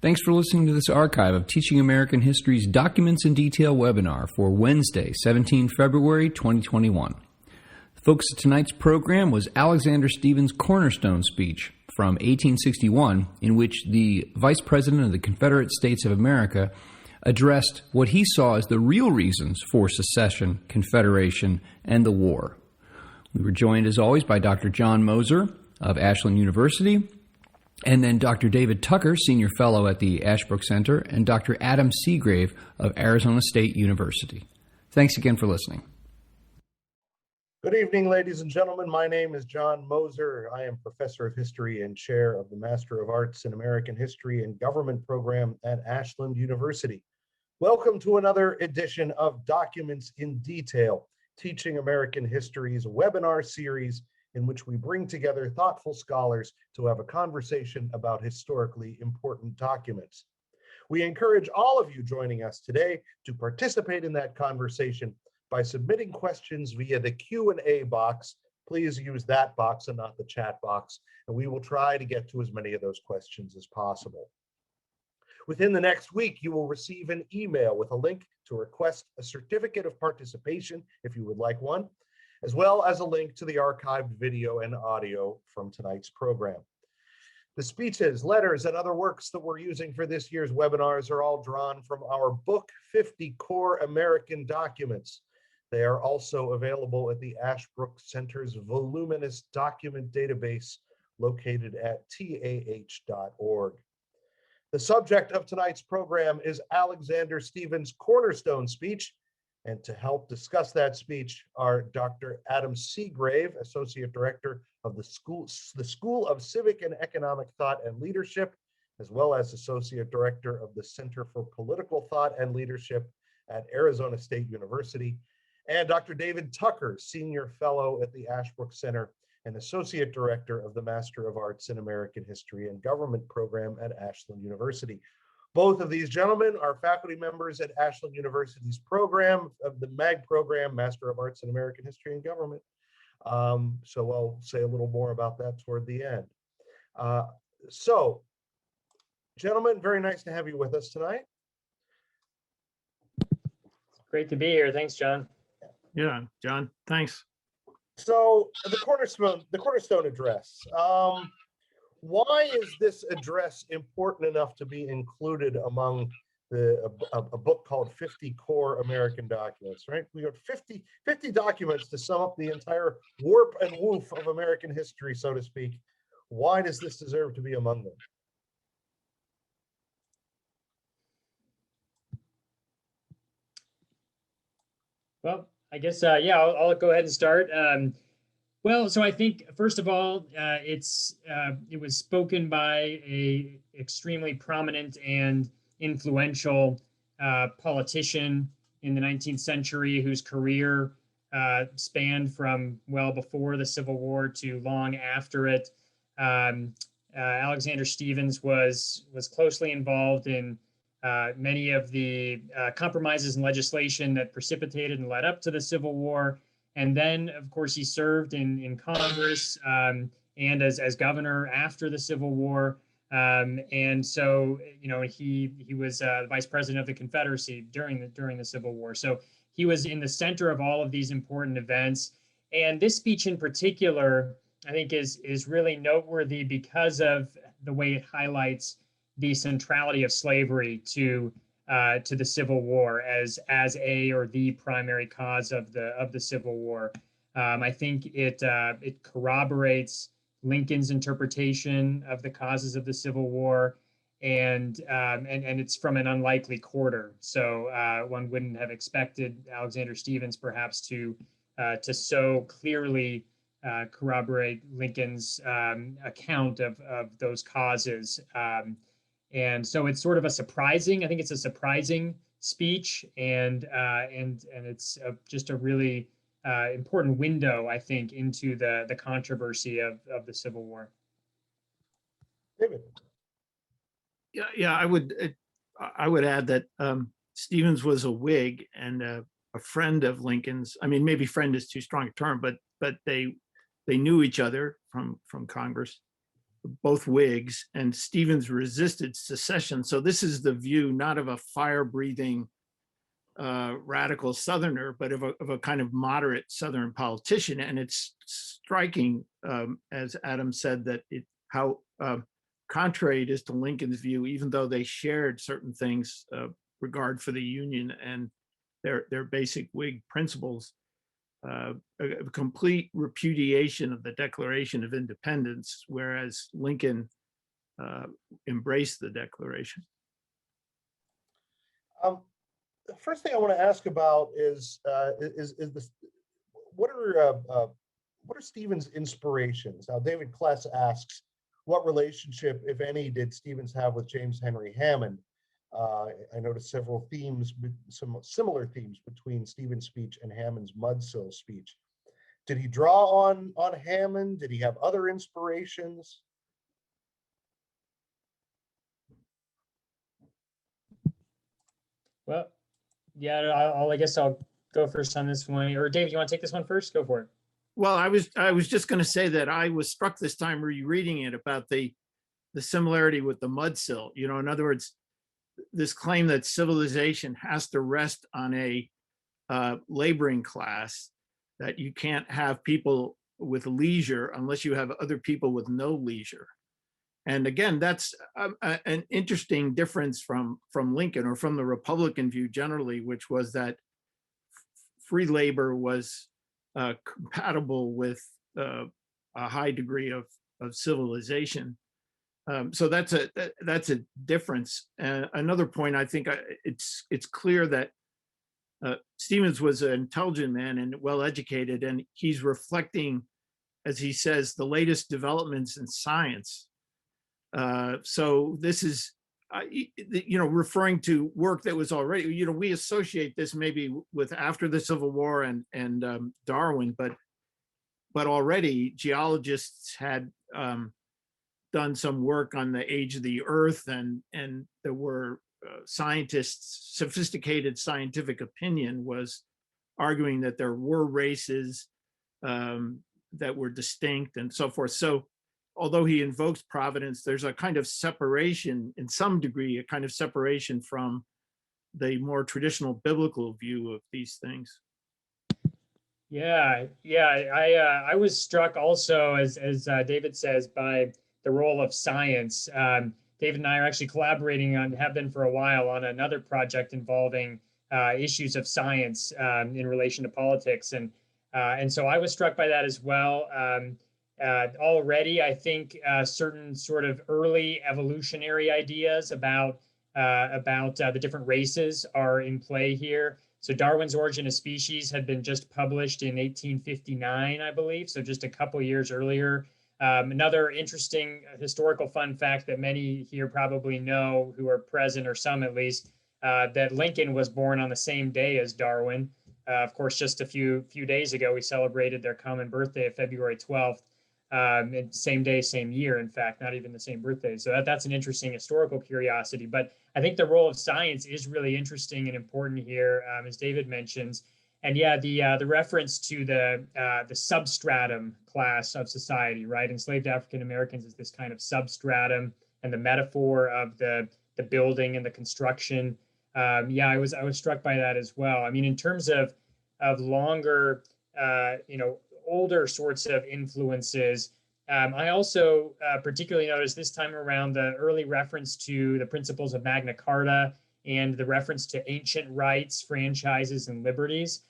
Thanks for listening to this archive of Teaching American History's Documents in Detail webinar for Wednesday, 17 February 2021. The focus of tonight's program was Alexander Stephens' Cornerstone Speech from 1861, in which the Vice President of the Confederate States of America addressed what he saw as the real reasons for secession, confederation, and the war. We were joined, as always, by Dr. John Moser of Ashland University, and then Dr. David Tucker, Senior Fellow at the Ashbrook Center, and Dr. Adam Seagrave of Arizona State University. Thanks again for listening. Good evening, ladies and gentlemen. My name is John Moser. I am Professor of History and Chair of the Master of Arts in American History and Government program at Ashland University. Welcome to another edition of Documents in Detail, Teaching American History's webinar series in which we bring together thoughtful scholars to have a conversation about historically important documents. We encourage all of you joining us today to participate in that conversation by submitting questions via the Q&A box. Please use that box and not the chat box, and we will try to get to as many of those questions as possible. Within the next week, you will receive an email with a link to request a certificate of participation if you would like one, as well as a link to the archived video and audio from tonight's program. The speeches, letters, and other works that we're using for this year's webinars are all drawn from our book, 50 Core American Documents. They are also available at the Ashbrook Center's voluminous document database located at tah.org. The subject of tonight's program is Alexander Stephens' Cornerstone Speech, and to help discuss that speech are Dr. Adam Seagrave, Associate Director of the School of Civic and Economic Thought and Leadership, as well as Associate Director of the Center for Political Thought and Leadership at Arizona State University, and Dr. David Tucker, Senior Fellow at the Ashbrook Center and Associate Director of the Master of Arts in American History and Government program at Ashland University. Both of these gentlemen are faculty members at Ashland University's program of the MAG program, Master of Arts in American History and Government. So I'll say a little more about that toward the end. So, gentlemen, very nice to have you with us tonight. Great to be here. Thanks, John. Yeah, John, thanks. So the Cornerstone address. Why is this address important enough to be included among a book called 50 Core American Documents, right? We got 50 documents to sum up the entire warp and woof of American history, so to speak. Why does this deserve to be among them? Well, I guess, yeah, I'll go ahead and start. Well, so I think, first of all, it was spoken by a extremely prominent and influential politician in the 19th century whose career spanned from well before the Civil War to long after it. Alexander Stephens was closely involved in many of the compromises and legislation that precipitated and led up to the Civil War. And then, of course, he served in Congress and as governor after the Civil War. And so, you know, he was the vice president of the Confederacy during the Civil War. So he was in the center of all of these important events. And this speech in particular, I think, is really noteworthy because of the way it highlights the centrality of slavery to the Civil War as a or the primary cause of the Civil War. I think it corroborates Lincoln's interpretation of the causes of the Civil War, and it's from an unlikely quarter. So one wouldn't have expected Alexander Stephens perhaps to so clearly corroborate Lincoln's account of those causes. And so it's sort of I think it's a surprising speech, and it's just a really important window, I think, into the controversy of the Civil War. David. Yeah, I would add that Stephens was a Whig and a friend of Lincoln's. I mean, maybe friend is too strong a term, but they knew each other from Congress. both Whigs, and Stephens resisted secession. So this is the view not of a fire-breathing radical Southerner, but of a kind of moderate Southern politician. And it's striking, as Adam said, that how contrary it is to Lincoln's view, even though they shared certain things, regard for the Union and their basic Whig principles, a complete repudiation of the Declaration of Independence, whereas Lincoln embraced the Declaration. The first thing I want to ask about is this: what are Stephens' inspirations? Now, David Kless asks, what relationship, if any, did Stephens have with James Henry Hammond? I noticed several themes, some similar themes between Stephens' speech and Hammond's Mudsill speech. Did he draw on Hammond? Did he have other inspirations? Well, yeah, I guess I'll go first on this one. Or David, you want to take this one first? Go for it. Well, I was just going to say that I was struck this time rereading it about the similarity with the Mudsill. You know, in other words, this claim that civilization has to rest on a laboring class, that you can't have people with leisure unless you have other people with no leisure. And again, that's an interesting difference from Lincoln, or from the Republican view generally, which was that free labor was compatible with a high degree of civilization. So that's a difference. Another point, I think it's clear that Stephens was an intelligent man and well-educated, and he's reflecting, as he says, the latest developments in science. So this is, referring to work that was already, we associate this maybe with after the Civil War and Darwin, but already geologists had done some work on the age of the Earth, and there were scientists, sophisticated scientific opinion was arguing that there were races that were distinct and so forth. So although he invokes providence, there's a kind of separation, in some degree, a kind of separation from the more traditional biblical view of these things. Yeah. I was struck also, as David says, by the role of science. David and I are actually collaborating on, have been for a while, on another project involving issues of science in relation to politics, and so I was struck by that as well. Already, I think certain sort of early evolutionary ideas about the different races are in play here. So Darwin's Origin of Species had been just published in 1859, I believe, so just a couple years earlier. Another interesting historical fun fact that many here probably know, who are present, or some at least, that Lincoln was born on the same day as Darwin. Of course, just a few days ago, we celebrated their common birthday of February 12th. And same day, same year, in fact, not even the same birthday. So that's an interesting historical curiosity. But I think the role of science is really interesting and important here, as David mentions. And yeah, the reference to the substratum class of society, right? Enslaved African Americans is this kind of substratum, and the metaphor of the building and the construction. Yeah, I was struck by that as well. I mean, in terms of longer, older sorts of influences, I also particularly noticed this time around the early reference to the principles of Magna Carta and the reference to ancient rights, franchises, and liberties.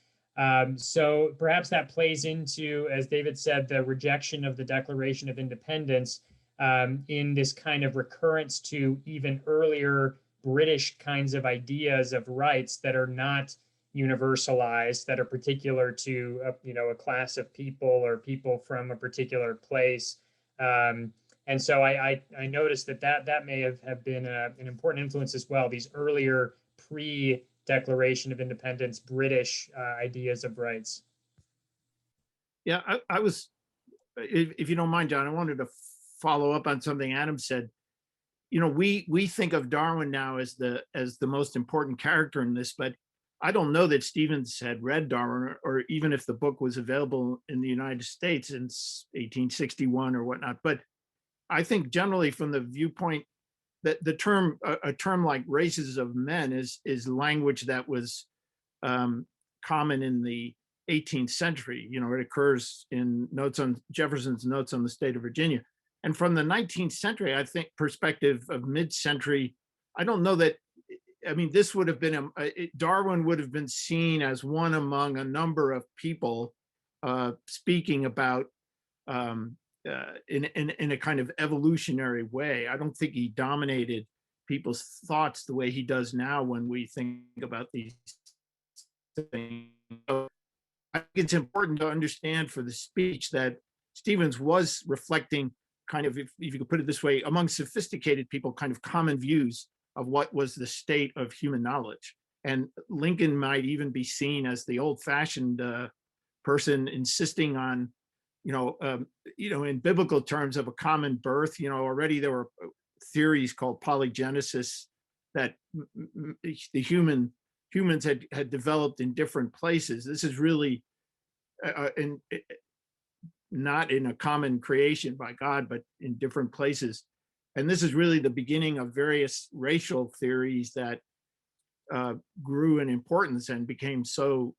So perhaps that plays into, as David said, the rejection of the Declaration of Independence in this kind of recurrence to even earlier British kinds of ideas of rights that are not universalized, that are particular to a class of people or people from a particular place. And so I noticed that may have been an important influence as well, these earlier pre-Declaration of Independence British ideas of rights. Yeah, I was, if you don't mind, John, I wanted to follow up on something Adam said. We think of Darwin now as the most important character in this, but I don't know that Stephens had read Darwin, or even if the book was available in the United States in 1861 or whatnot. But I think generally from the viewpoint that the term, a term like races of men is language that was common in the 18th century. You know, it occurs in Jefferson's notes on the state of Virginia. And from the 19th century, I think perspective of mid-century, I don't know that, I mean, this would have been, Darwin would have been seen as one among a number of people speaking about in a kind of evolutionary way. I don't think he dominated people's thoughts the way he does now when we think about these things. So I think it's important to understand for the speech that Stephens was reflecting kind of, if you could put it this way, among sophisticated people, kind of common views of what was the state of human knowledge. And Lincoln might even be seen as the old-fashioned person insisting on, in biblical terms of a common birth. You know, already there were theories called polygenesis that the humans had developed in different places. This is really not in a common creation by God, but in different places. And this is really the beginning of various racial theories that grew in importance and became so,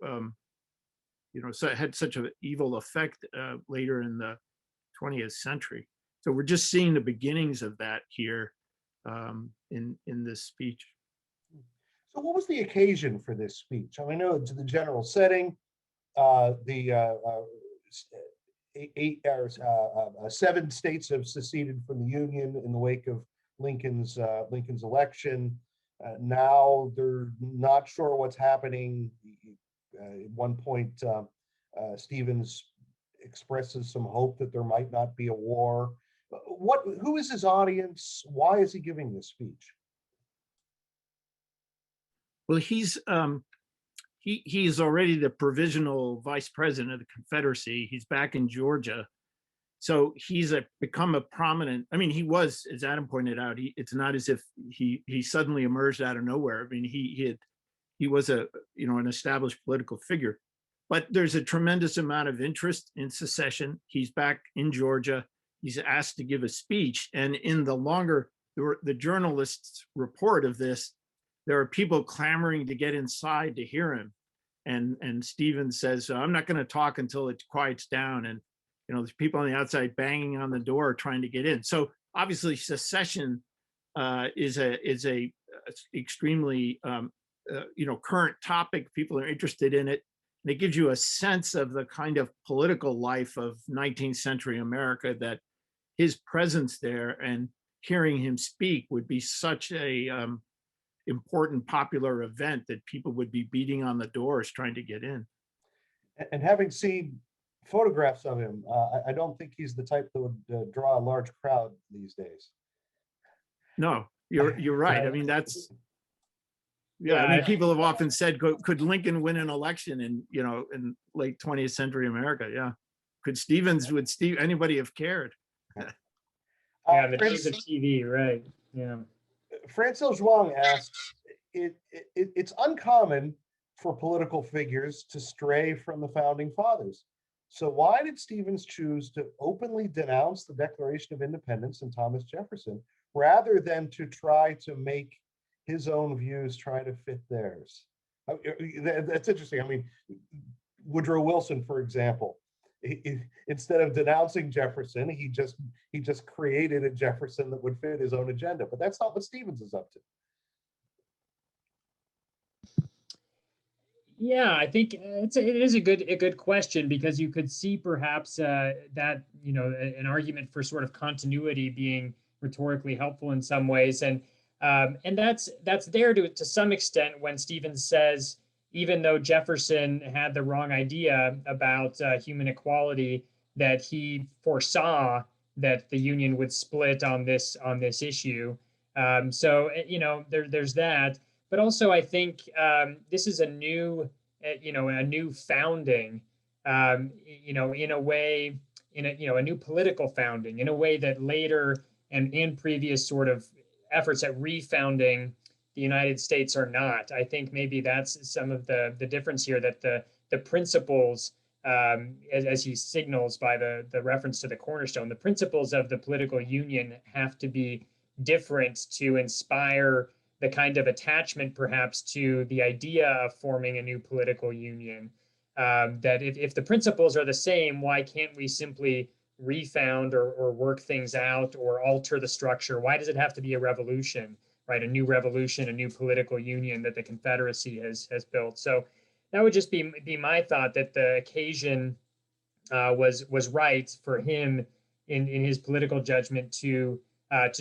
so it had such an evil effect later in the 20th century. So we're just seeing the beginnings of that here in this speech. So what was the occasion for this speech? I know to the general setting, seven states have seceded from the Union in the wake of Lincoln's election. Now they're not sure what's happening. At one point, Stephens expresses some hope that there might not be a war. Who is his audience? Why is he giving this speech? Well, he's already the provisional vice president of the Confederacy. He's back in Georgia. So he's become a prominent, I mean, he was, as Adam pointed out, it's not as if he suddenly emerged out of nowhere. I mean, he was an established political figure. But there's a tremendous amount of interest in secession. He's back in Georgia. He's asked to give a speech. And in the journalist's report of this, there are people clamoring to get inside to hear him. And Stephens says, I'm not going to talk until it quiets down. And, there's people on the outside banging on the door trying to get in. So obviously secession is a extremely, current topic. People are interested in it. And it gives you a sense of the kind of political life of 19th century America, that his presence there and hearing him speak would be such a important popular event that people would be beating on the doors trying to get in. And having seen photographs of him, I don't think he's the type that would draw a large crowd these days. No, you're right. I mean, I mean, people have often said, could Lincoln win an election in late 20th century America? Yeah. Would anybody have cared? Yeah, the days of TV, right? Yeah. Francil Zhuang asks, it's uncommon for political figures to stray from the founding fathers. So why did Stephens choose to openly denounce the Declaration of Independence and Thomas Jefferson rather than to try to make his own views try to fit theirs? That's interesting. I mean, Woodrow Wilson, for example, instead of denouncing Jefferson, he just created a Jefferson that would fit his own agenda. But that's not what Stephens is up to. Yeah, I think it is a good question, because you could see perhaps that an argument for sort of continuity being rhetorically helpful in some ways, and that's there to some extent when Stephens says, even though Jefferson had the wrong idea about human equality, that he foresaw that the Union would split on this issue. So there's that. But also, I think this is a new founding, in a way, a new political founding, in a way that later and in previous sort of efforts at refounding the United States are not. I think maybe that's some of the difference here, that the principles as he signals by the reference to the cornerstone, the principles of the political union have to be different to inspire the kind of attachment perhaps to the idea of forming a new political union. That if the principles are the same, why can't we simply refound or work things out or alter the structure? Why does it have to be a revolution, right? A new revolution, a new political union that the Confederacy has built. So that would just be my thought, that the occasion was right for him in his political judgment to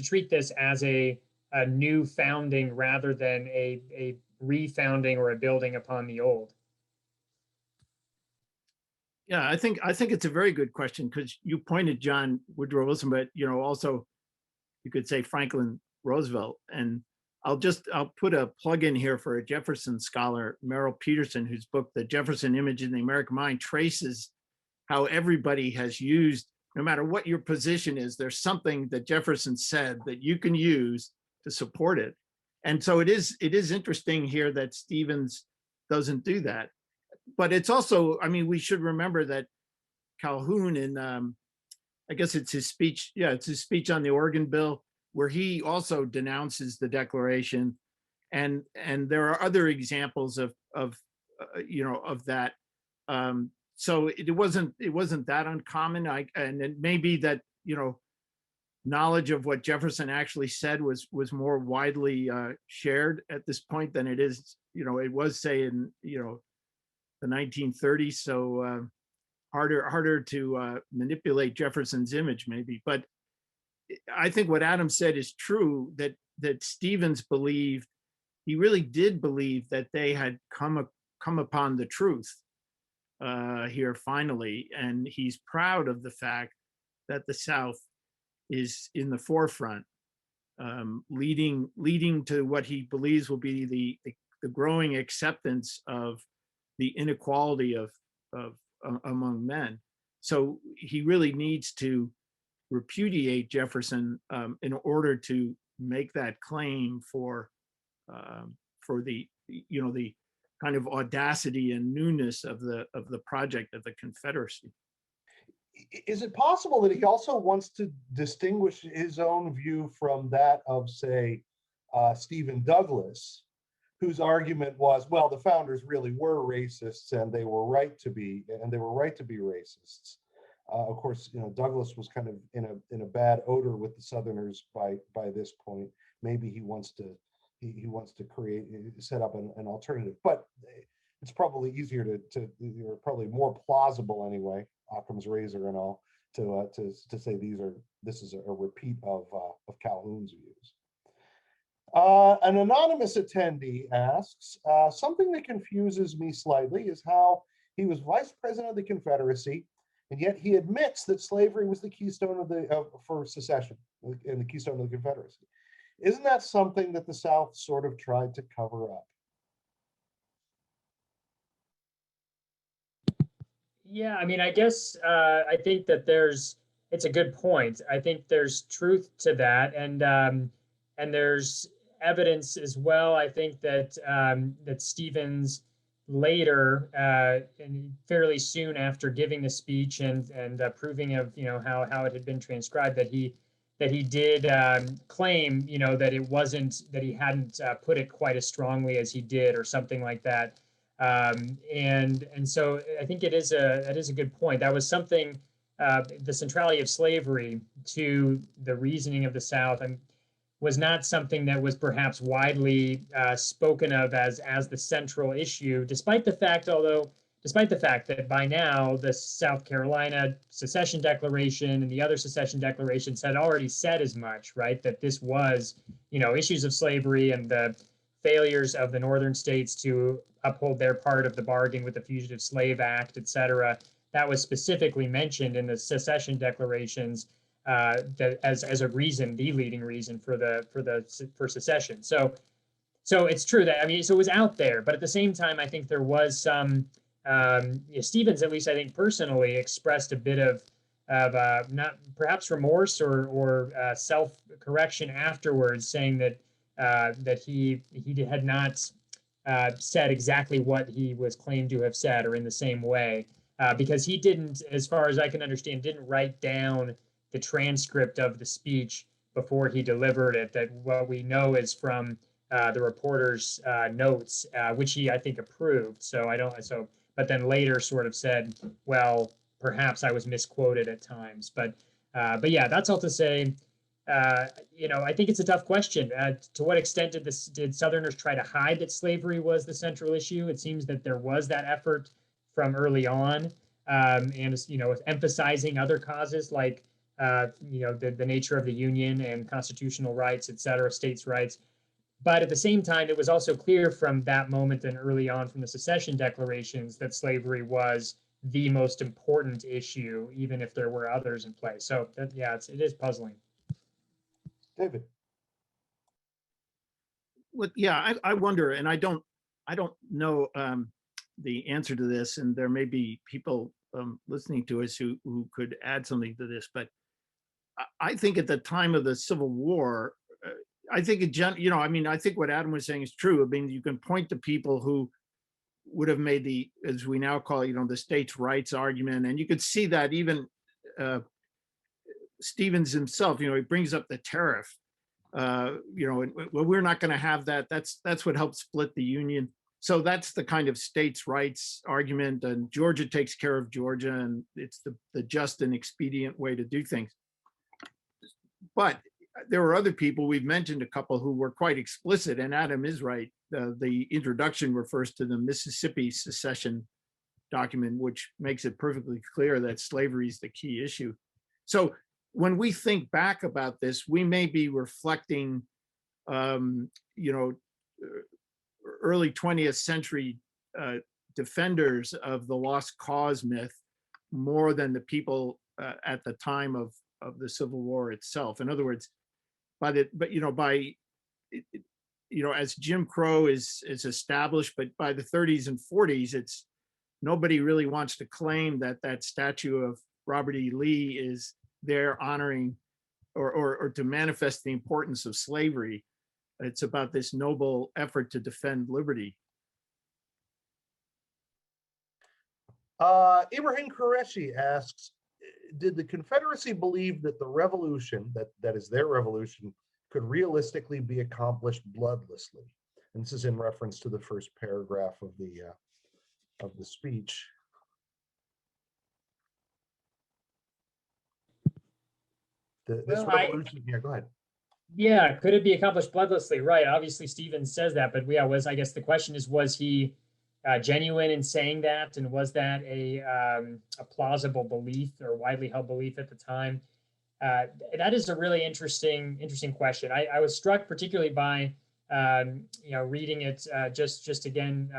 treat this as a new founding rather than a refounding or a building upon the old. Yeah, I think it's a very good question, because you pointed John Woodrow Wilson, but also you could say Franklin Roosevelt. And I'll put a plug in here for a Jefferson scholar, Merrill Peterson, whose book, The Jefferson Image in the American Mind, traces how everybody has used, no matter what your position is, there's something that Jefferson said that you can use to support it. And so it is interesting here that Stephens doesn't do that. But it's also, I mean, we should remember that Calhoun in, I guess it's his speech, it's his speech on the Oregon Bill, where he also denounces the Declaration, and there are other examples of that. So it wasn't that uncommon. And it may be that knowledge of what Jefferson actually said was more widely shared at this point than it is. It was, say, in the 1930s, so harder to manipulate Jefferson's image, maybe. But I think what Adam said is true, that Stephens believed, he really did believe that they had come upon the truth here finally, and he's proud of the fact that the South is in the forefront, leading to what he believes will be the growing acceptance of the inequality of among men. So he really needs to repudiate Jefferson in order to make that claim for the the kind of audacity and newness of the project of the Confederacy. Is it possible that he also wants to distinguish his own view from that of, say, Stephen Douglas, whose argument was, well, the founders really were racists and they were right to be, racists. Of course, Douglas was kind of in a bad odor with the Southerners by this point. Maybe he wants to set up an alternative, but it's probably easier to probably more plausible anyway, Occam's razor and all, to say this is a repeat of Calhoun's views. An anonymous attendee asks, something that confuses me slightly is how he was vice president of the Confederacy, and yet he admits that slavery was the keystone for secession and the keystone of the Confederacy. Isn't that something that the South sort of tried to cover up? Yeah, I mean, I guess I think that it's a good point. I think there's truth to that, and there's evidence as well. I think that that Stephens later, and fairly soon after giving the speech and approving of how it had been transcribed, that he did claim that it wasn't, that he hadn't put it quite as strongly as he did or something like that. And so I think that is a good point. That was something, the centrality of slavery to the reasoning of the South, was not something that was perhaps widely spoken of as the central issue, despite the fact that by now the South Carolina Secession Declaration and the other secession declarations had already said as much, right? That this was, issues of slavery and the failures of the northern states to uphold their part of the bargain with the Fugitive Slave Act, et cetera. That was specifically mentioned in the secession declarations that as a reason, the leading reason for secession. So it's true that, so it was out there, but at the same time, I think there was some, Stephens, at least I think personally, expressed a bit of not perhaps remorse or self-correction afterwards, saying that he had not said exactly what he was claimed to have said, or in the same way. because he didn't, as far as I can understand, didn't write down the transcript of the speech before he delivered it. That what we know is from the reporter's notes, which he, I think, approved. So I don't. So, but then later sort of said, well, perhaps I was misquoted at times. But yeah, that's all to say. I think it's a tough question. To what extent did Southerners try to hide that slavery was the central issue? It seems that there was that effort from early on, and emphasizing other causes like the nature of the Union and constitutional rights, et cetera, states' rights. But at the same time, it was also clear from that moment and early on from the secession declarations that slavery was the most important issue, even if there were others in play. So it is puzzling. David. Well, yeah, I wonder, and I don't know the answer to this, and there may be people listening to us who could add something to this, but I think at the time of the Civil War, I think I think what Adam was saying is true. I mean, you can point to people who would have made the, as we now call it, the states' rights argument, and you could see that even Stephens himself, he brings up the tariff. Well, we're not going to have that. That's what helped split the Union. So that's the kind of states' rights argument, and Georgia takes care of Georgia, and it's the just and expedient way to do things. But there were other people, we've mentioned a couple, who were quite explicit, and Adam is right. The introduction refers to the Mississippi Secession document, which makes it perfectly clear that slavery is the key issue. So when we think back about this, we may be reflecting, early 20th century defenders of the lost cause myth more than the people at the time of the Civil War itself. In other words, as Jim Crow is established, but by the 30s and 40s, it's nobody really wants to claim that statue of Robert E. Lee is there honoring or to manifest the importance of slavery. It's about this noble effort to defend liberty. Ibrahim Qureshi asks, did the Confederacy believe that the revolution, that is their revolution, could realistically be accomplished bloodlessly? And this is in reference to the first paragraph of the speech. This revolution, yeah, go ahead. Yeah, could it be accomplished bloodlessly? Right. Obviously, Stephens says that, but I guess the question is, was he genuine in saying that, and was that a plausible belief or widely held belief at the time? That is a really interesting question. I was struck particularly by reading it just again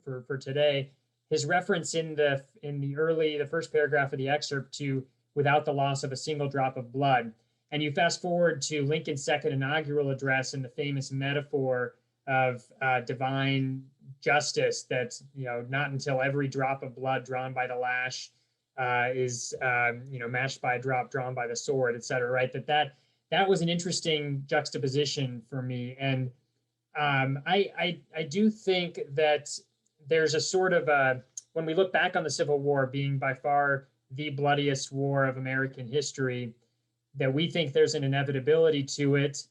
for today. His reference in the first paragraph of the excerpt to "without the loss of a single drop of blood." And you fast forward to Lincoln's second inaugural address and the famous metaphor of divine justice, that not until every drop of blood drawn by the lash is matched by a drop drawn by the sword, et cetera. Right? That was an interesting juxtaposition for me, and I do think that there's a sort of when we look back on the Civil War being by far the bloodiest war of American history, that we think there's an inevitability to it,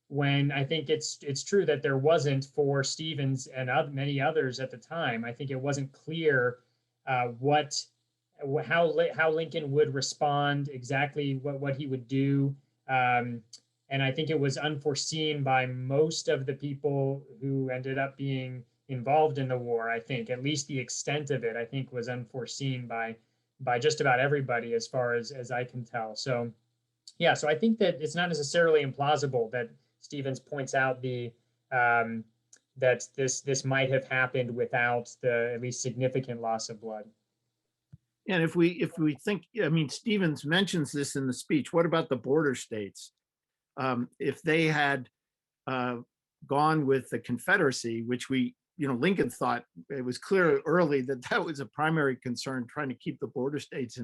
when I think it's true that there wasn't for Stephens and many others at the time. I think it wasn't clear how Lincoln would respond, exactly what he would do, and I think it was unforeseen by most of the people who ended up being involved in the war. I think at least the extent of it, I think, was unforeseen by just about everybody, as far as I can tell. So yeah, so I think that it's not necessarily implausible that Stephens points out that this might have happened without the at least significant loss of blood. And if we think, Stephens mentions this in the speech. What about the border states? If they had gone with the Confederacy, which Lincoln thought it was clear early that was a primary concern, trying to keep the border states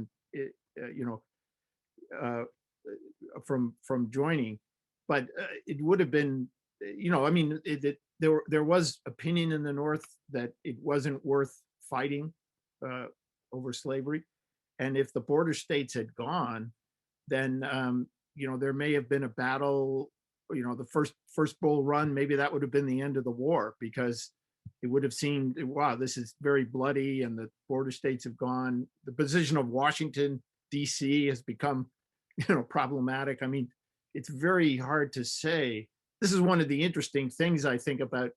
from joining. But it would have been, there was opinion in the North that it wasn't worth fighting over slavery. And if the border states had gone, then there may have been a battle. The first Bull Run, maybe that would have been the end of the war, because it would have seemed, wow, this is very bloody, and the border states have gone. The position of Washington, D.C. has become, problematic. I mean, it's very hard to say. This is one of the interesting things I think about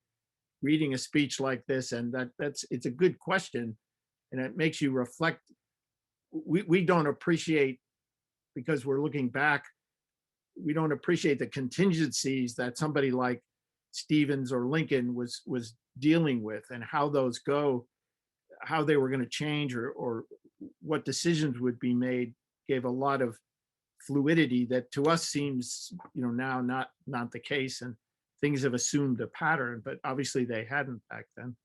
reading a speech like this, and it's a good question, and it makes you reflect. We don't appreciate, because we're looking back, we don't appreciate the contingencies that somebody like Stephens or Lincoln was dealing with, and how those go, how they were going to change, or what decisions would be made, gave a lot of fluidity that to us seems, now not the case, and things have assumed a pattern, but obviously they hadn't back then.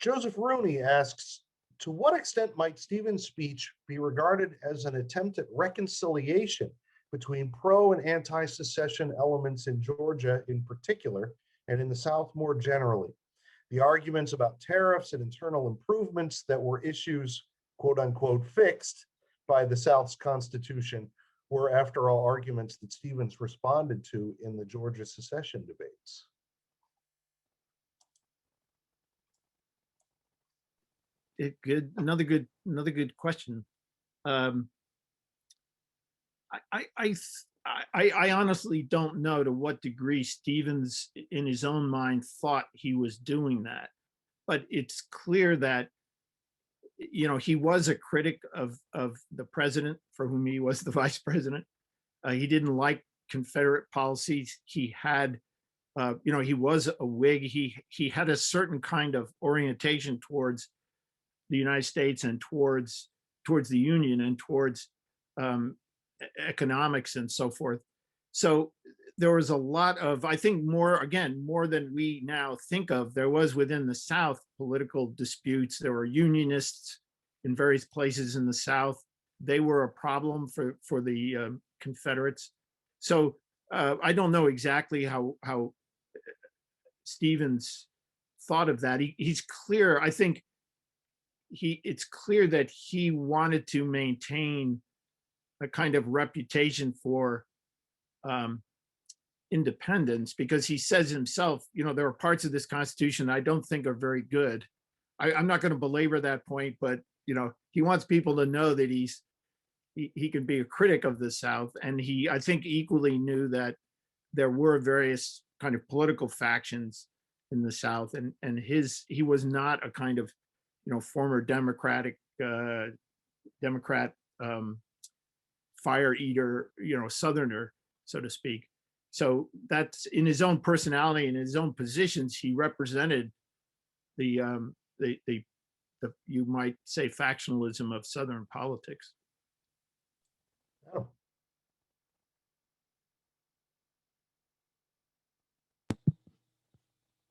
Joseph Rooney asks, to what extent might Stephens' speech be regarded as an attempt at reconciliation between pro and anti-secession elements in Georgia in particular, and in the South more generally? The arguments about tariffs and internal improvements that were issues, quote unquote, fixed by the South's Constitution were, after all, arguments that Stephens responded to in the Georgia secession debates. Another good question. I honestly don't know to what degree Stephens, in his own mind, thought he was doing that, but it's clear that he was a critic of the president, for whom he was the vice president. He didn't like Confederate policies. He had, he was a Whig. He had a certain kind of orientation towards the United States and towards the Union and towards economics and so forth. So there was a lot of, I think, more than we now think of. There was within the South political disputes. There were Unionists in various places in the South. They were a problem for the Confederates. So I don't know exactly how Stephens thought of that. He's clear. I think it's clear that he wanted to maintain a kind of reputation for independence, because he says himself, there are parts of this Constitution I don't think are very good. I'm not going to belabor that point, but he wants people to know that he can be a critic of the South, and I think equally knew that there were various kind of political factions in the South, and he was not a kind of former Democrat fire eater, Southerner, so to speak. So that's in his own personality and his own positions. He represented the you might say factionalism of Southern politics. Oh.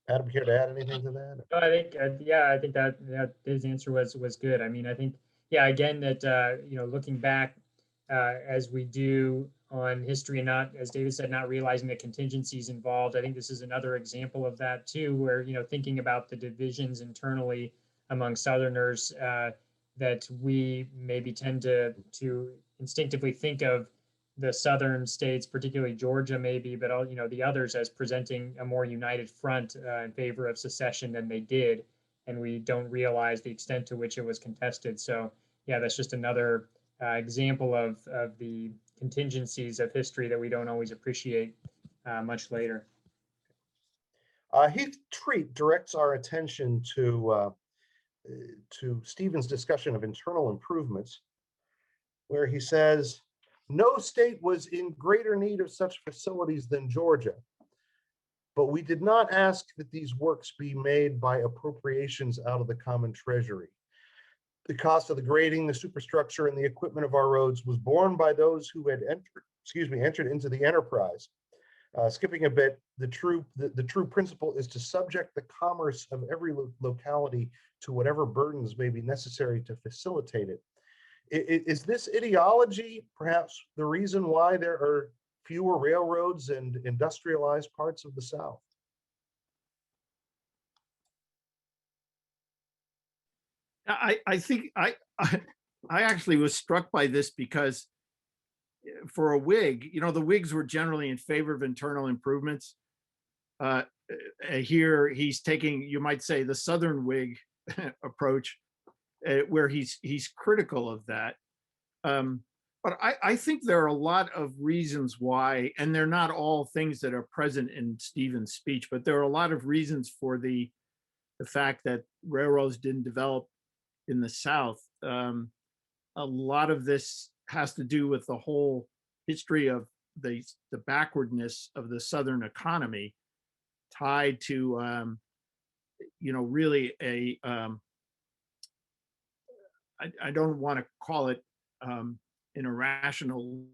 Adam, care to add anything to that? No, I think, I think that his answer was good. I mean, I think, again, that, looking back as we do on history and not, as David said, not realizing the contingencies involved. I think this is another example of that too, where, thinking about the divisions internally among Southerners, that we maybe tend to instinctively think of the Southern states, particularly Georgia maybe, but all, the others as presenting a more united front in favor of secession than they did. And we don't realize the extent to which it was contested. So that's just another example of the contingencies of history that we don't always appreciate much later. Heath Treat directs our attention to Stephens' discussion of internal improvements, where he says, no state was in greater need of such facilities than Georgia, but we did not ask that these works be made by appropriations out of the common treasury. The cost of the grading, the superstructure, and the equipment of our roads was borne by those who had entered into the enterprise. Skipping a bit, the true principle is to subject the commerce of every locality to whatever burdens may be necessary to facilitate it. Is this ideology perhaps the reason why there are fewer railroads and industrialized parts of the South? I think I actually was struck by this because for a Whig, the Whigs were generally in favor of internal improvements. Uh, Here he's taking, you might say, the Southern Whig approach, where he's critical of that. But I think there are a lot of reasons why, and they're not all things that are present in Stevens' speech, but there are a lot of reasons for the fact that railroads didn't develop in the South. A lot of this has to do with the whole history of the backwardness of the Southern economy, tied to really I don't want to call it an irrational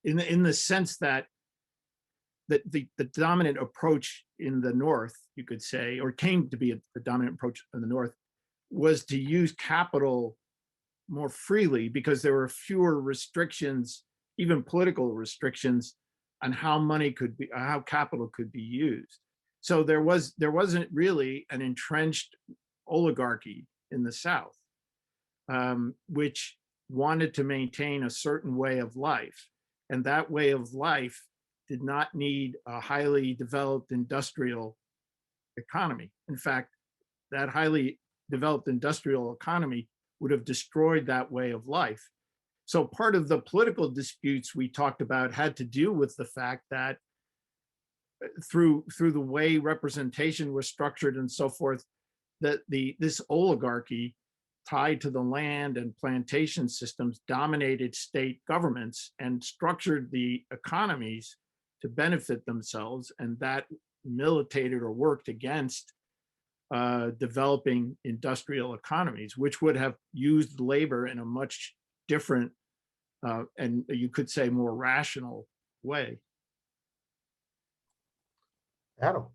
in the sense that the dominant approach in the North, you could say, or came to be the dominant approach in the North, was to use capital more freely because there were fewer restrictions, even political restrictions, on how capital could be used. So there wasn't really an entrenched oligarchy in the South, which wanted to maintain a certain way of life. And that way of life did not need a highly developed industrial economy. In fact, that highly developed industrial economy would have destroyed that way of life. So part of the political disputes we talked about had to do with the fact that through the way representation was structured and so forth, that this oligarchy tied to the land and plantation systems dominated state governments and structured the economies to benefit themselves, and that militated or worked against developing industrial economies, which would have used labor in a much different and you could say more rational way. Adam.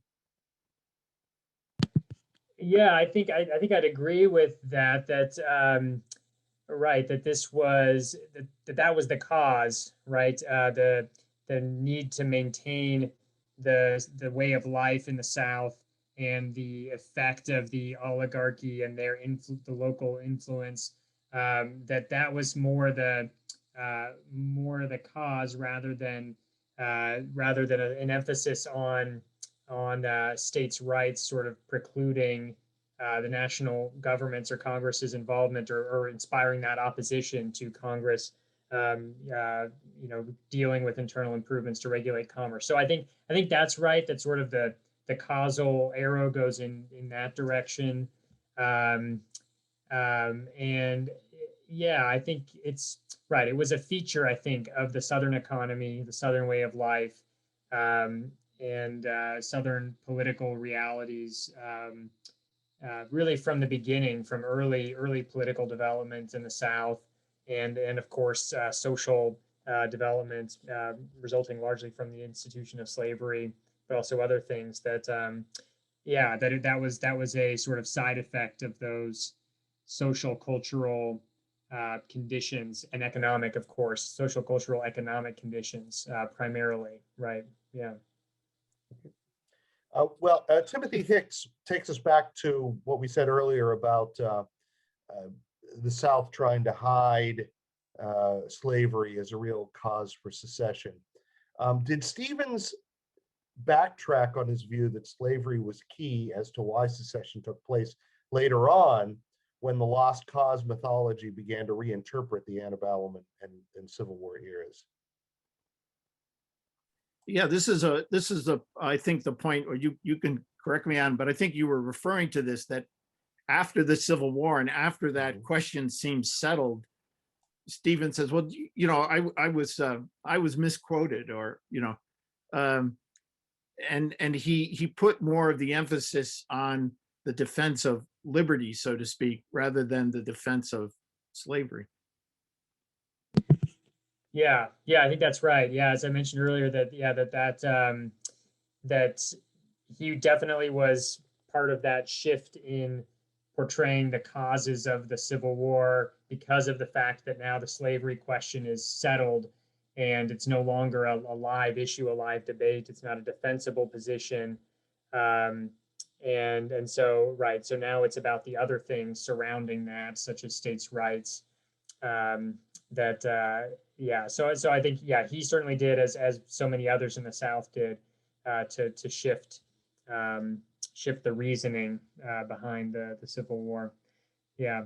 Yeah, I think I'd agree with that. Right, that this was that was the cause, right? The need to maintain the way of life in the South and the effect of the oligarchy and the local influence. That was more the cause rather than an emphasis on states' rights, sort of precluding the national government's or Congress's involvement or inspiring that opposition to Congress, dealing with internal improvements to regulate commerce. So I think that's right. That sort of the causal arrow goes in that direction, and yeah, I think it's right. It was a feature, I think, of the Southern economy, the Southern way of life, and Southern political realities. Really from the beginning, from early political developments in the South, and of course social development resulting largely from the institution of slavery, but also other things that that was a sort of side effect of those social cultural conditions, and economic, of course, social cultural economic conditions primarily, right? Yeah. Timothy Hicks takes us back to what we said earlier about the South trying to hide slavery as a real cause for secession. Did Stephens backtrack on his view that slavery was key as to why secession took place later on, when the lost cause mythology began to reinterpret the antebellum and Civil War eras? Yeah, this is I think the point, or you can correct me on, but I think you were referring to this, that after the Civil War and after that question seemed settled, Stephen says, well, I was misquoted, or and he put more of the emphasis on the defense of liberty, so to speak, rather than the defense of slavery. Yeah, I think that's right. Yeah, as I mentioned earlier, that he definitely was part of that shift in portraying the causes of the Civil War, because of the fact that now the slavery question is settled, and it's no longer a live issue, a live debate. It's not a defensible position. And so, right, so now it's about the other things surrounding that, such as states' rights. Yeah, so I think, yeah, he certainly did, as so many others in the South did, to shift the reasoning behind the Civil War. Yeah,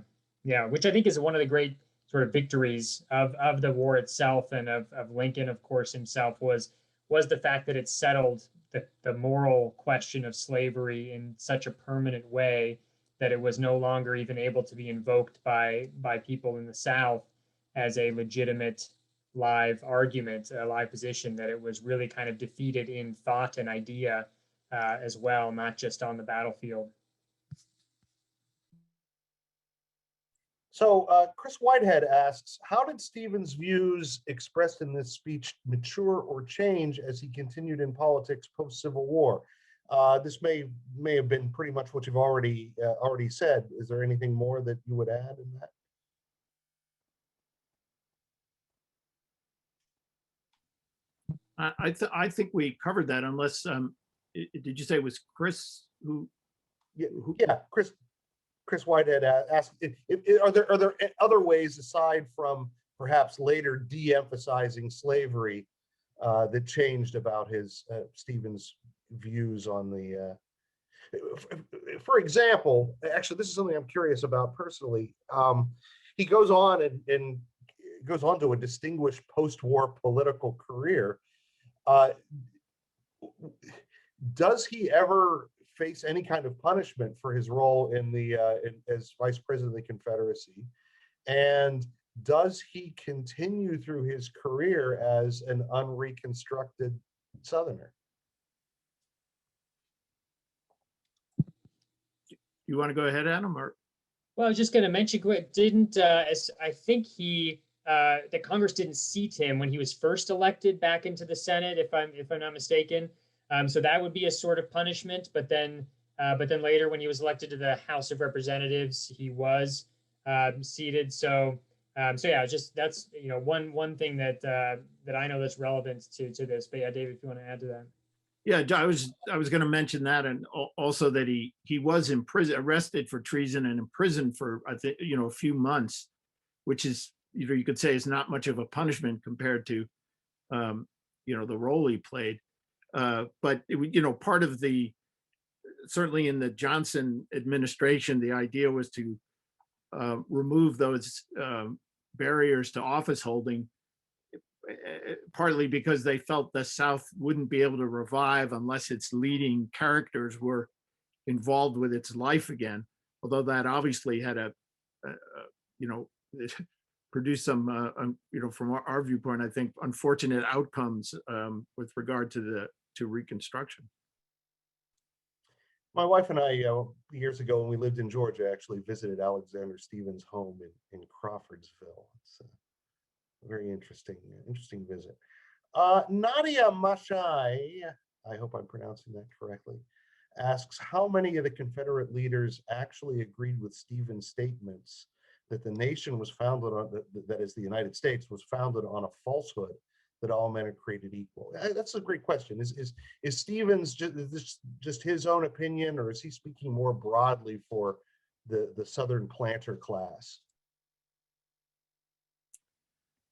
which I think is one of the great sort of victories of the war itself, and of Lincoln, of course, himself, was the fact that it settled the moral question of slavery in such a permanent way that it was no longer even able to be invoked by people in the South as a legitimate live argument, a live position, that it was really kind of defeated in thought and idea as well, not just on the battlefield. So Chris Whitehead asks, how did Stephens' views expressed in this speech mature or change as he continued in politics post-Civil War? This may have been pretty much what you've already said. Is there anything more that you would add in that? I think we covered that, unless did you say it was Chris who? Yeah, Chris Whitehead asked, are there other ways aside from perhaps later de-emphasizing slavery that changed about his Stephens' views on the? For example, actually, this is something I'm curious about personally. He goes on and goes on to a distinguished post-war political career. Does he ever face any kind of punishment for his role in as vice president of the Confederacy? And does he continue through his career as an unreconstructed Southerner? You want to go ahead, Adam? Or? Well, I was just going to mention, didn't as I think that Congress didn't seat him when he was first elected back into the Senate, if I'm not mistaken. So that would be a sort of punishment. But then later, when he was elected to the House of Representatives, he was seated. So yeah, just that's one thing that I know that's relevant to this. But yeah, David, if you want to add to that. Yeah, I was going to mention that, and also that he was arrested for treason and imprisoned for, I think, a few months, which is, you could say, is not much of a punishment compared to the role he played. But part of certainly in the Johnson administration, the idea was to remove those barriers to office holding, partly because they felt the South wouldn't be able to revive unless its leading characters were involved with its life again. Although that obviously had produced some, from our viewpoint, I think, unfortunate outcomes with regard to Reconstruction. My wife and I, years ago when we lived in Georgia, actually visited Alexander Stephens' home in Crawfordsville. It's a very interesting visit. Nadia Mashai, I hope I'm pronouncing that correctly, asks how many of the Confederate leaders actually agreed with Stephens' statements that the nation was founded on, that is, the United States was founded on a falsehood that all men are created equal. That's a great question. Is Stephens just his own opinion, or is he speaking more broadly for the Southern planter class?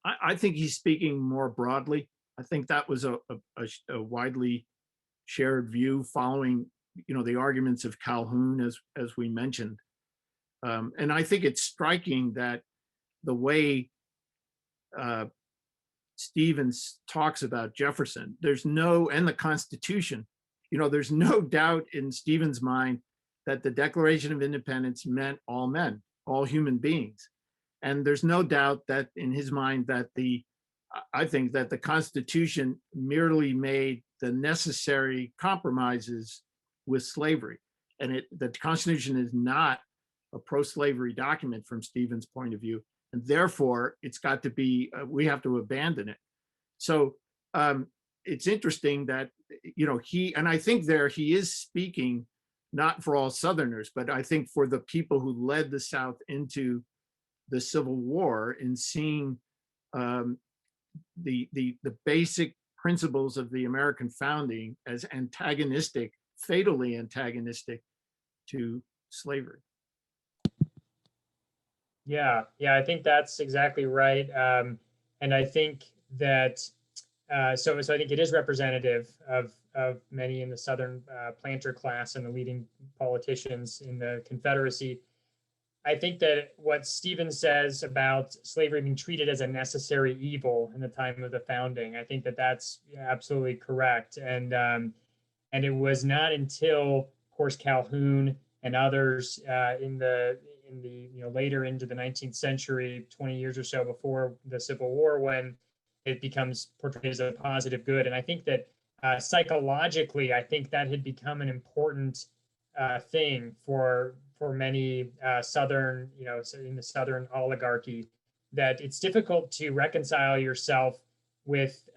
I think he's speaking more broadly. I think that was a widely shared view following, the arguments of Calhoun, as we mentioned. And I think it's striking that the way Stephens talks about Jefferson, and the Constitution, there's no doubt in Stephens' mind that the Declaration of Independence meant all men, all human beings. And there's no doubt that in his mind that I think that the Constitution merely made the necessary compromises with slavery. And the Constitution is not a pro-slavery document from Stephens' point of view. And therefore, it's got to be, we have to abandon it. So it's interesting that, and I think he is speaking not for all Southerners, but I think for the people who led the South into the Civil War, in seeing the basic principles of the American founding as antagonistic, fatally antagonistic to slavery. Yeah, I think that's exactly right. And I think that so I think it is representative of many in the Southern planter class and the leading politicians in the Confederacy. I think that what Stephens says about slavery being treated as a necessary evil in the time of the founding, I think that that's absolutely correct. And it was not until, of course, Calhoun and others in the later into the 19th century, 20 years or so before the Civil War, when it becomes portrayed as a positive good. And I think that psychologically, I think that had become an important thing for many Southern, in the Southern oligarchy, that it's difficult to reconcile yourself with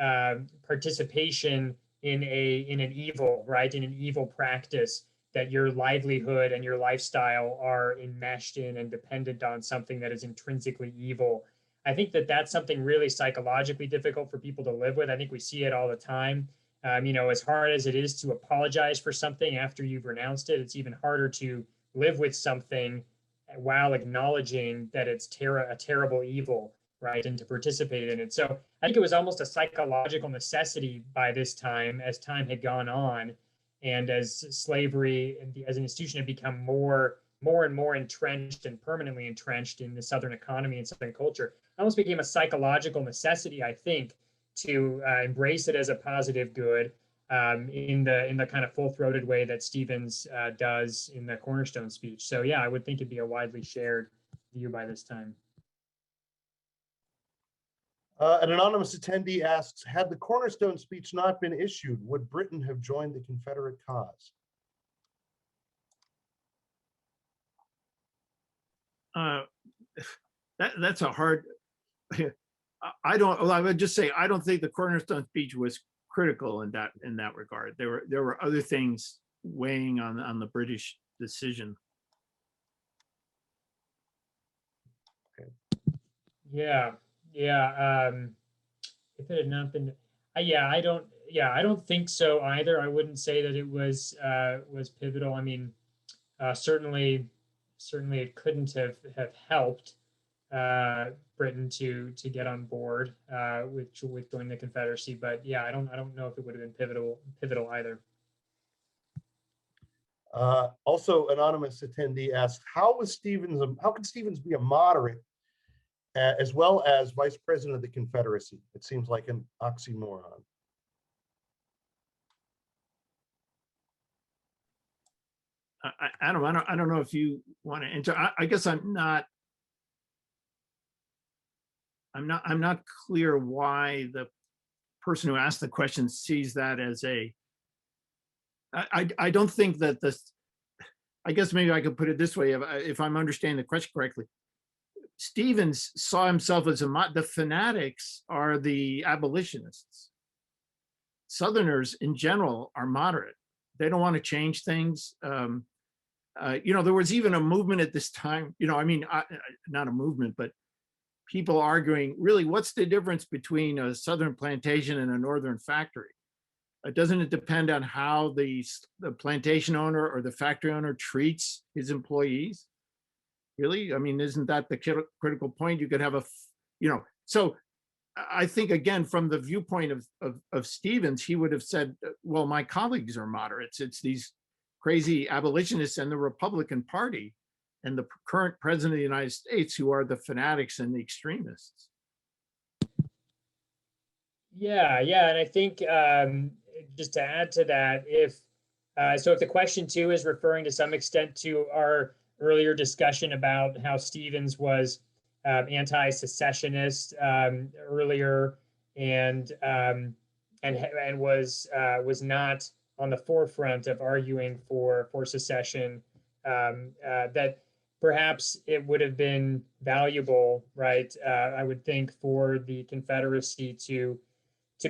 participation in an evil, right? In an evil practice that your livelihood and your lifestyle are enmeshed in and dependent on something that is intrinsically evil. I think that that's something really psychologically difficult for people to live with. I think we see it all the time. As hard as it is to apologize for something after you've renounced it, it's even harder to live with something while acknowledging that it's a terrible evil, right? And to participate in it. So I think it was almost a psychological necessity by this time, as time had gone on, and as slavery as an institution had become more and more entrenched and permanently entrenched in the Southern economy and Southern culture. It almost became a psychological necessity, I think, to embrace it as a positive good in the kind of full-throated way that Stephens does in the Cornerstone Speech. So yeah, I would think it'd be a widely shared view by this time. An anonymous attendee asks, had the Cornerstone Speech not been issued, would Britain have joined the Confederate cause? That's a hard. I would just say I don't think the Cornerstone Speech was critical in that regard. There were other things weighing on the British decision. Okay. Yeah. If it had not been, I don't think so either. I wouldn't say that it was pivotal. I mean, certainly it couldn't have helped Britain to get on board with joining the Confederacy. But yeah, I don't know if it would have been pivotal either. Also, anonymous attendee asks, how could Stephens be a moderate as well as vice president of the Confederacy? It seems like an oxymoron. Adam, I don't know if you want to enter. I guess I'm not clear why the person who asked the question sees that as I don't think that I guess maybe I could put it this way, if I'm understanding the question correctly. Stephens saw himself as the fanatics are the abolitionists. Southerners in general are moderate. They don't want to change things. There was even a movement at this time, not a movement, but people arguing, really, what's the difference between a Southern plantation and a Northern factory? Doesn't it depend on how the plantation owner or the factory owner treats his employees? Really? I mean, isn't that the critical point? You could have so I think, again, from the viewpoint of Stephens, he would have said, well, my colleagues are moderates. It's these crazy abolitionists and the Republican Party and the current president of the United States who are the fanatics and the extremists. Yeah. And I think just to add to that, if the question too is referring to some extent to our earlier discussion about how Stephens was anti-secessionist earlier, and was not on the forefront of arguing for secession, that perhaps it would have been valuable, right? I would think, for the Confederacy to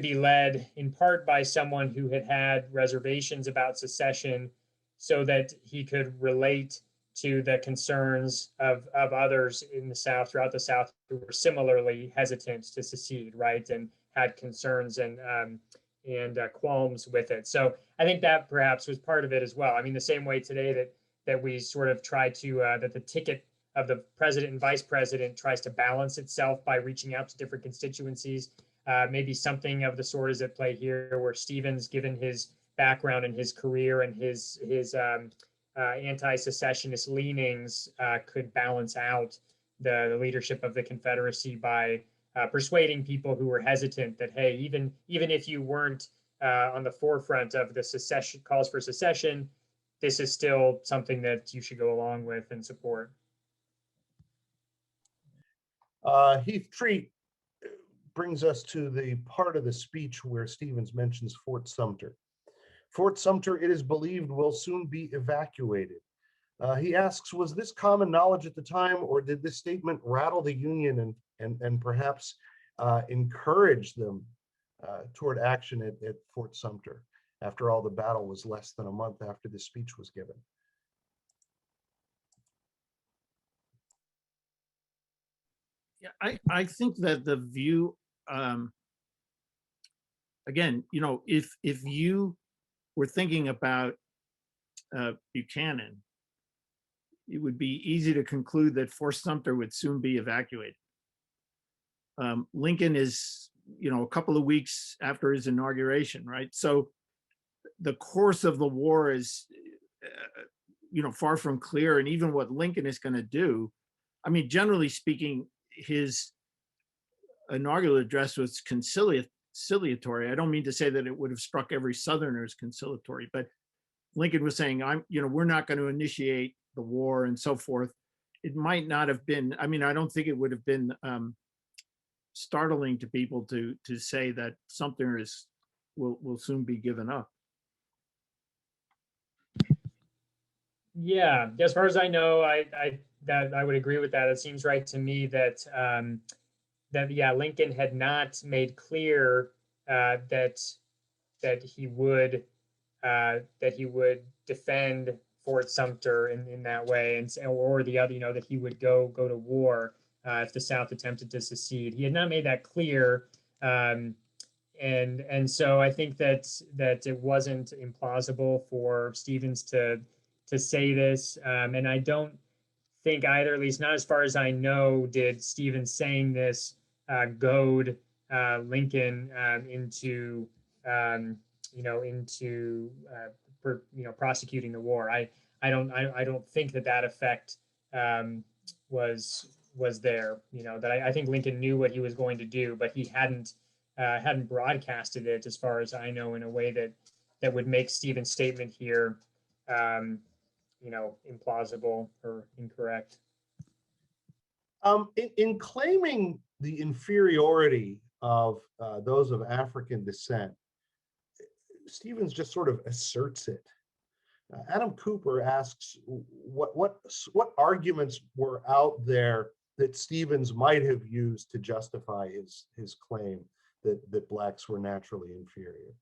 be led in part by someone who had reservations about secession, so that he could relate to the concerns of others in the South, throughout the South, who were similarly hesitant to secede, right? And had concerns and qualms with it. So I think that perhaps was part of it as well. I mean, the same way today that we sort of try to that the ticket of the president and vice president tries to balance itself by reaching out to different constituencies. Maybe something of the sort is at play here, where Stephens, given his background and his career and his anti-secessionist leanings, could balance out the leadership of the Confederacy by persuading people who were hesitant that, hey, even if you weren't on the forefront of the secession calls for secession, this is still something that you should go along with and support. Heath Treat brings us to the part of the speech where Stephens mentions Fort Sumter. Fort Sumter, it is believed, will soon be evacuated. He asks, was this common knowledge at the time, or did this statement rattle the Union and perhaps encourage them toward action at Fort Sumter? After all, the battle was less than a month after the speech was given. Yeah, I think that the view, again, you know, if you were thinking about Buchanan, it would be easy to conclude that Fort Sumter would soon be evacuated. Lincoln is, you know, a couple of weeks after his inauguration, right? So the course of the war is, you know, far from clear. And even what Lincoln is going to do, I mean, generally speaking, his inaugural address was conciliatory. I don't mean to say that it would have struck every Southerner as conciliatory, but Lincoln was saying, we're not going to initiate the war and so forth. It might not have been, I mean, I don't think it would have been startling to people to say that Sumter will soon be given up. Yeah, as far as I know, I would agree with that. It seems right to me that Lincoln had not made clear that he would defend Fort Sumter in that way, or the other, that he would go to war if the South attempted to secede. He had not made that clear, and so I think that it wasn't implausible for Stephens to say this, and I don't think either, at least not as far as I know, did Stephens saying this goad Lincoln into prosecuting the war. I don't think that effect was there. That I think Lincoln knew what he was going to do, but he hadn't broadcasted it, as far as I know, in a way that would make Stephens' statement here implausible or incorrect. In claiming the inferiority of those of African descent, Stephens just sort of asserts it. Adam Cooper asks what arguments were out there that Stephens might have used to justify his claim that blacks were naturally inferior.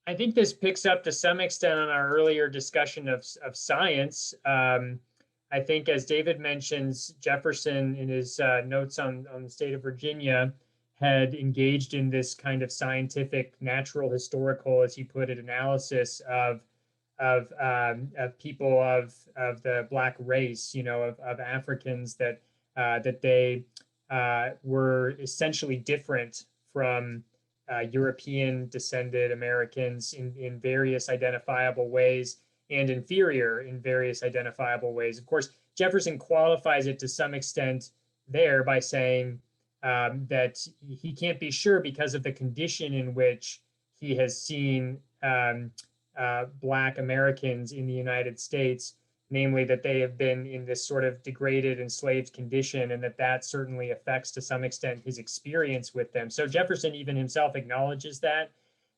I think this picks up to some extent on our earlier discussion of science. I think, as David mentions, Jefferson in his notes on the state of Virginia had engaged in this kind of scientific, natural, historical, as he put it, analysis of people of the Black race, of Africans, that they were essentially different from European descended Americans in various identifiable ways, and inferior in various identifiable ways. Of course, Jefferson qualifies it to some extent there by saying that he can't be sure because of the condition in which he has seen Black Americans in the United States, namely that they have been in this sort of degraded, enslaved condition, and that certainly affects to some extent his experience with them. So Jefferson even himself acknowledges that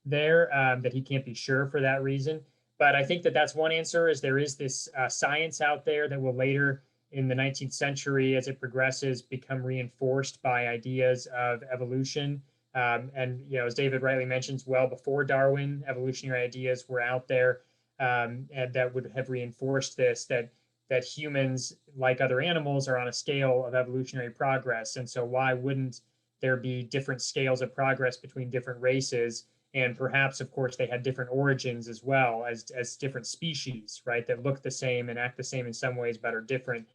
there, that he can't be sure for that reason. But I think that's one answer, is there is this science out there that will later in the 19th century, as it progresses, become reinforced by ideas of evolution. And, as David rightly mentions, well before Darwin, evolutionary ideas were out there, and that would have reinforced this, that that humans, like other animals, are on a scale of evolutionary progress. And so why wouldn't there be different scales of progress between different races? And perhaps, of course, they had different origins as well as different species, right, that look the same and act the same in some ways, but are different.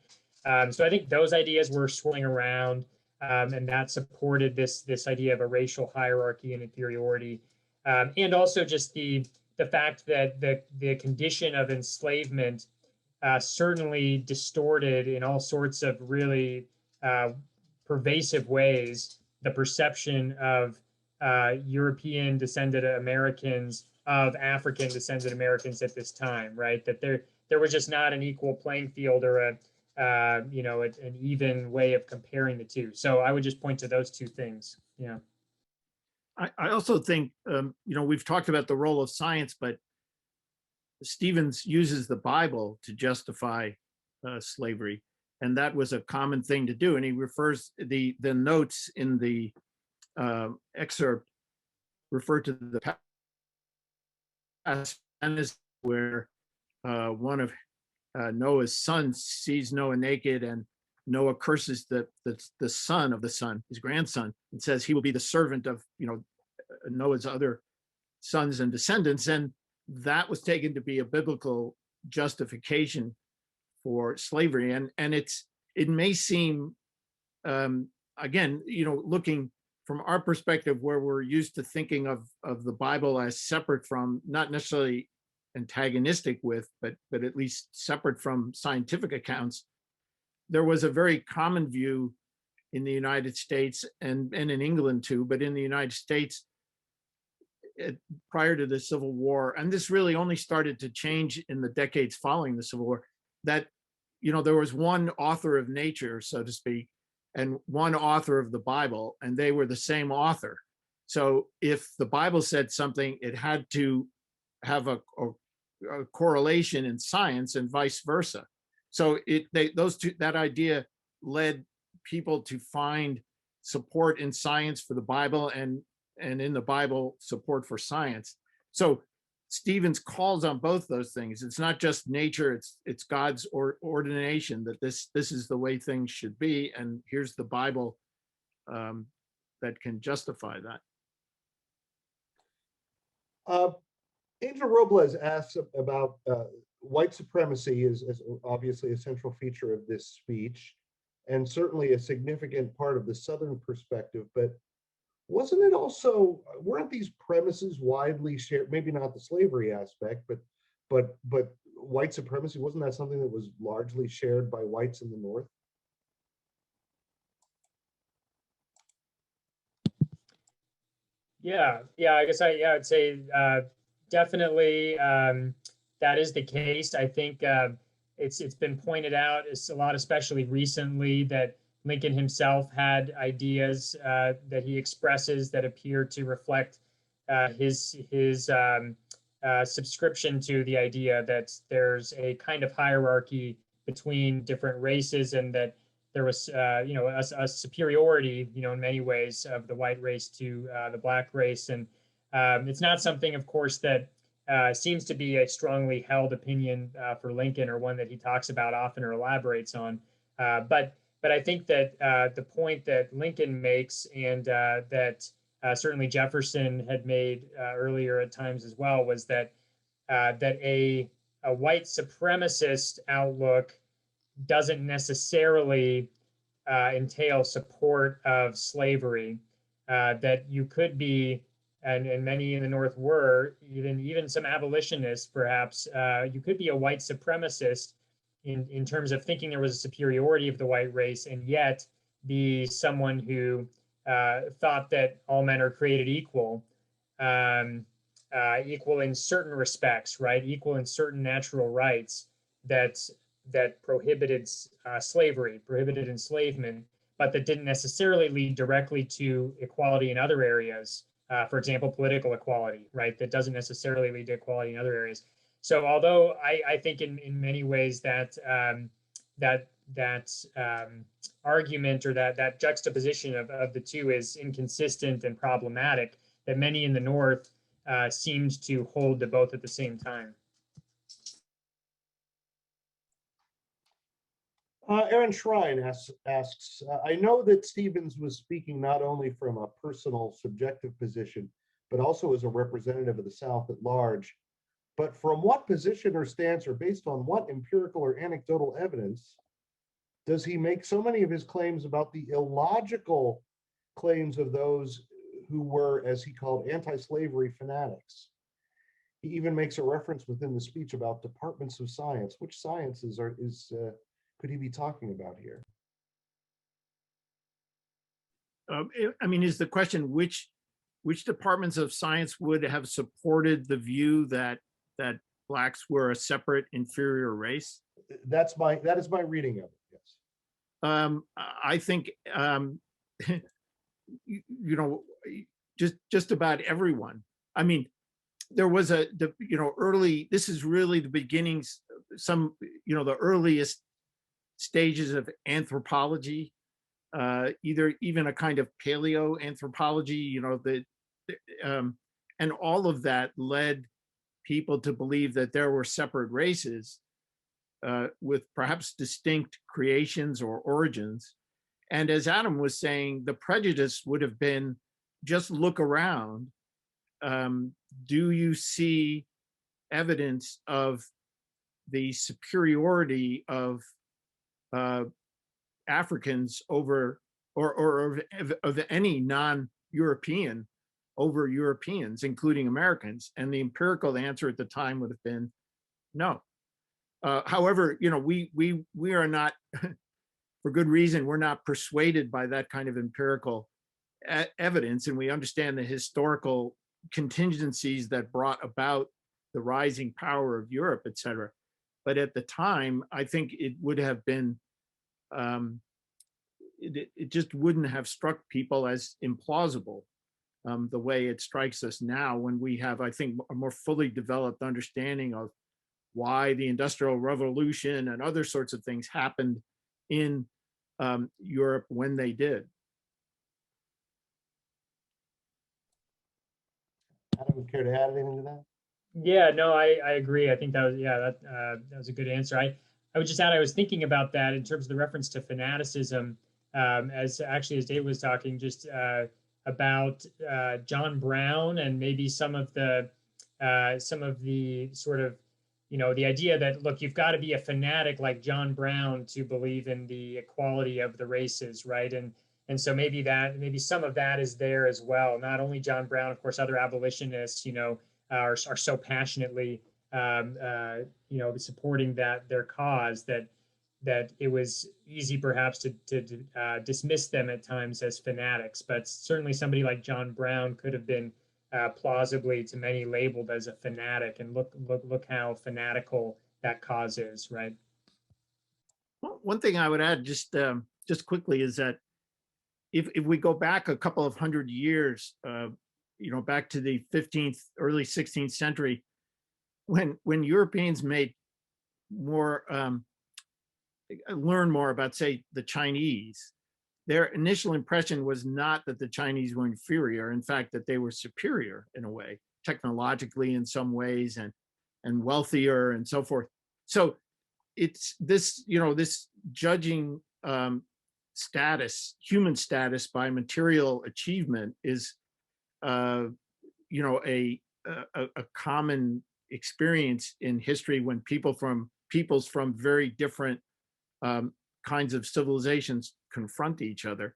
So I think those ideas were swirling around, and that supported this idea of a racial hierarchy and inferiority. And also just the fact that the condition of enslavement certainly distorted in all sorts of really pervasive ways the perception of European descended Americans, of African descended Americans at this time, right? That there was just not an equal playing field or an even way of comparing the two. So I would just point to those two things. Yeah. I also think, we've talked about the role of science, but Stephens uses the Bible to justify slavery, and that was a common thing to do. And he refers the notes in the excerpt refer to the passage where one of Noah's sons sees Noah naked, and Noah curses the son of the son, his grandson, and says he will be the servant of Noah's other sons and descendants. And that was taken to be a biblical justification for slavery. And it may seem, again, looking from our perspective, where we're used to thinking of the Bible as separate from, not necessarily antagonistic with, but at least separate from scientific accounts, there was a very common view in the United States and in England too, but in the United States prior to the Civil War, and this really only started to change in the decades following the Civil War, that there was one author of nature, so to speak, and one author of the Bible, and they were the same author. So if the Bible said something, it had to have a correlation in science and vice versa. So that idea led people to find support in science for the Bible, and in the Bible support for science. So Stephens calls on both those things. It's not just nature, it's God's ordination that this is the way things should be, and here's the Bible that can justify that. Angel Robles asks about white supremacy is obviously a central feature of this speech, and certainly a significant part of the Southern perspective, but wasn't it also, weren't these premises widely shared, maybe not the slavery aspect, but white supremacy, wasn't that something that was largely shared by whites in the North? Yeah, I guess I'd say definitely that is the case. I think it's been pointed out a lot, especially recently, that Lincoln himself had ideas that he expresses that appear to reflect his subscription to the idea that there's a kind of hierarchy between different races, and that there was a superiority in many ways of the white race to the black race. And it's not something, of course, that seems to be a strongly held opinion for Lincoln, or one that he talks about often or elaborates on. But I think that the point that Lincoln makes, and that certainly Jefferson had made earlier at times as well, was that a white supremacist outlook doesn't necessarily entail support of slavery. That you could be, and many in the North were, even some abolitionists perhaps, you could be a white supremacist in terms of thinking there was a superiority of the white race, and yet be someone who thought that all men are created equal, equal in certain respects, right? Equal in certain natural rights that prohibited slavery, prohibited enslavement, but that didn't necessarily lead directly to equality in other areas. For example, political equality, right? That doesn't necessarily lead to equality in other areas. So although I think in many ways that argument, or that juxtaposition of the two is inconsistent and problematic, that many in the North seemed to hold to both at the same time. Aaron Shrine asks, I know that Stephens was speaking not only from a personal subjective position, but also as a representative of the South at large. But from what position or stance, or based on what empirical or anecdotal evidence, does he make so many of his claims about the illogical claims of those who were, as he called, anti-slavery fanatics? He even makes a reference within the speech about departments of science. Which sciences could he be talking about here? I mean, is the question which departments of science would have supported the view that Blacks were a separate inferior race? That is my reading of it. Yes. I think you know, just about everyone. I mean, there was early. This is really the beginnings. The earliest stages of anthropology, even a kind of paleoanthropology, and all of that led people to believe that there were separate races with perhaps distinct creations or origins. And as Adam was saying, the prejudice would have been, just look around. Do you see evidence of the superiority of Africans over, or of any non-European over Europeans, including Americans? And the empirical answer at the time would have been no. However, we are not, for good reason, we're not persuaded by that kind of empirical evidence, and we understand the historical contingencies that brought about the rising power of Europe, et cetera. But at the time, I think it would have been, it just wouldn't have struck people as implausible the way it strikes us now, when we have, I think, a more fully developed understanding of why the Industrial Revolution and other sorts of things happened in Europe when they did. Adam, care to add anything to that? Yeah, no, I agree. I think that was a good answer. I would just add, I was thinking about that in terms of the reference to fanaticism, as Dave was talking, just about John Brown, and maybe some of the sort of, the idea that, look, you've got to be a fanatic like John Brown to believe in the equality of the races, right? And so maybe some of that is there as well. Not only John Brown, of course, other abolitionists, are so passionately, supporting their cause that it was easy perhaps to dismiss them at times as fanatics. But certainly somebody like John Brown could have been plausibly to many labeled as a fanatic, and look how fanatical that cause is, right? Well, one thing I would add just quickly is that if we go back a couple of hundred years, back to the 15th, early 16th century, when Europeans made more, learn more about, say, the Chinese, their initial impression was not that the Chinese were inferior. In fact, that they were superior in a way, technologically in some ways, and wealthier and so forth. So it's this, this judging status, human status by material achievement is, a common experience in history when peoples from very different kinds of civilizations confront each other.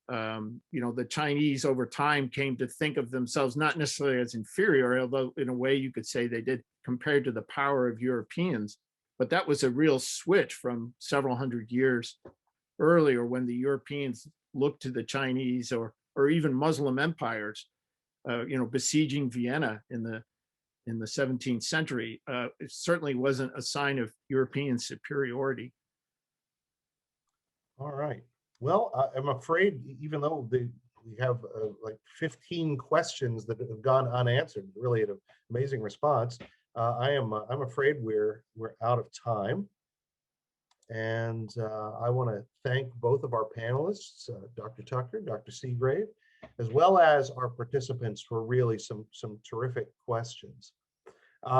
The Chinese over time came to think of themselves not necessarily as inferior, although in a way you could say they did, compared to the power of Europeans. But that was a real switch from several hundred years earlier, when the Europeans looked to the Chinese or even Muslim empires, besieging Vienna in the 17th century. It certainly wasn't a sign of European superiority. All right. Well, I'm afraid, even though we have like 15 questions that have gone unanswered, really an amazing response, I'm afraid we're out of time. And I want to thank both of our panelists, Dr. Tucker, Dr. Seagrave, as well as our participants for really some terrific questions.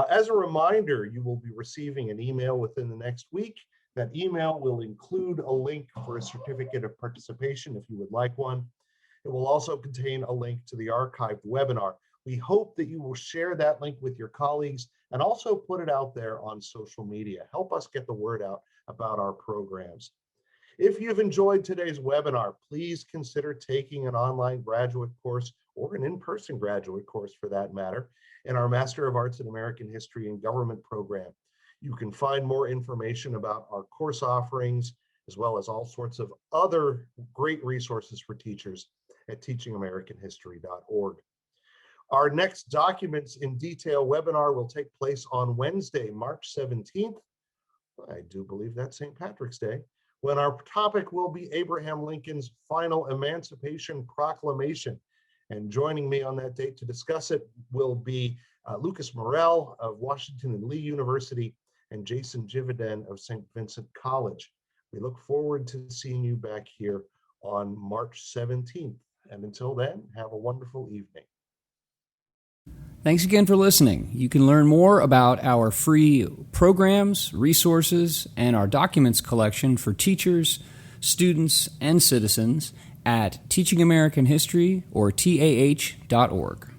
As a reminder, you will be receiving an email within the next week That email will include a link for a certificate of participation if you would like one. It will also contain a link to the archived webinar. We hope that you will share that link with your colleagues and also put it out there on social media. Help us get the word out about our programs. If you've enjoyed today's webinar, please consider taking an online graduate course or an in-person graduate course for that matter in our Master of Arts in American History and Government program. You can find more information about our course offerings as well as all sorts of other great resources for teachers at teachingamericanhistory.org. Our next Documents in Detail webinar will take place on Wednesday, March 17th. I do believe that's St. Patrick's Day, when our topic will be Abraham Lincoln's final Emancipation Proclamation. And joining me on that date to discuss it will be Lucas Morell of Washington and Lee University and Jason Jividen of St. Vincent College. We look forward to seeing you back here on March 17th. And until then, have a wonderful evening. Thanks again for listening. You can learn more about our free programs, resources, and our documents collection for teachers, students, and citizens at Teaching American History or TAH.org.